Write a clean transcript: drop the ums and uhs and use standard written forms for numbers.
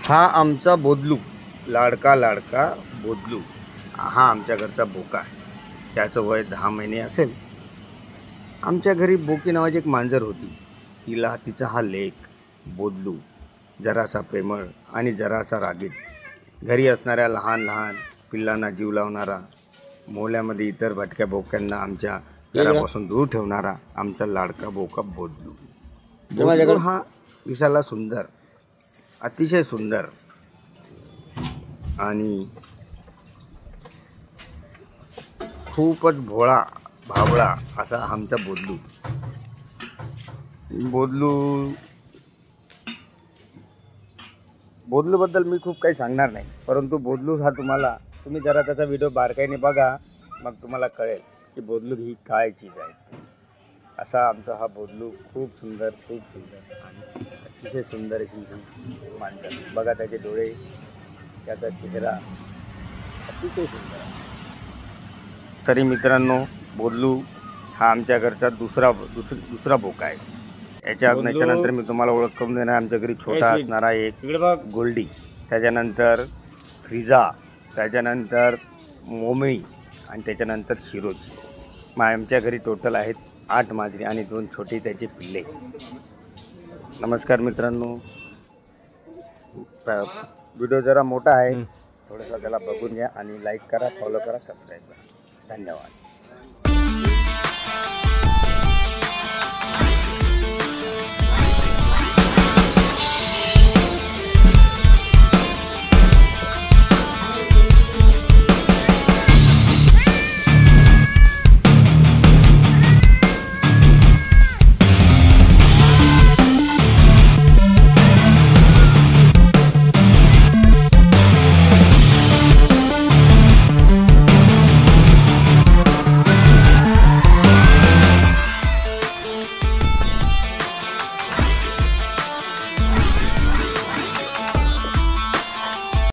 हा आमचा बोदलू, लाडका लाडका बोदलू. हा आमच्या घरचा बोका आहे. त्याचं वय 10 महिने असेल. आमच्या घरी बोकी नावाची एक मांजर होती. तिचा हा लेक बोदलू जरासा प्रेमळ आणि जरासा रागीट, घरी असणाऱ्या लहान लहान पिल्लांना जीव लावणारा, मोहल्ल्यामध्ये इतर भटक्या बोक्यांना आमच्या घरापासून दूर ठेवणारा आमचा लाडका बोका बोदलू. बोदलू हा दिसायला सुंदर, अतिशय सुंदर आणि खूपच भोळा भावळा असा आमचा बोदलू. बोदलूबद्दल मी खूप काही सांगणार नाही, परंतु बोदलू हा तुम्ही जरा त्याचा व्हिडिओ बारकाईने बघा, मग तुम्हाला कळेल की बोदलू ही काय चीज आहे. असा आमचा हा बोदलू खूप सुंदर आणि अतिशय सुंदर अशी मांजर. बघा त्याचे डोळे, त्याचा चेहरा अतिशय सुंदर. तरी मित्रांनो, बोदलू हा आमच्या घरचा दुसरा बोका आहे. याच्यानंतर मी तुम्हाला ओळख करून देणार. आमच्या घरी छोटा असणारा एक गोल्डी, त्याच्यानंतर फ्रिजा, त्याच्यानंतर मोमळी आणि त्याच्यानंतर शिरोची. आमच्या घरी टोटल आहेत 8 मांजरी आणि 2 छोटे त्याचे पिल्ले. नमस्कार मित्रांनो, व्हिडिओ जरा मोठा आहे, थोडासा त्याला बघून घ्या आणि लाईक करा, फॉलो करा, सबस्क्राईब करा. धन्यवाद.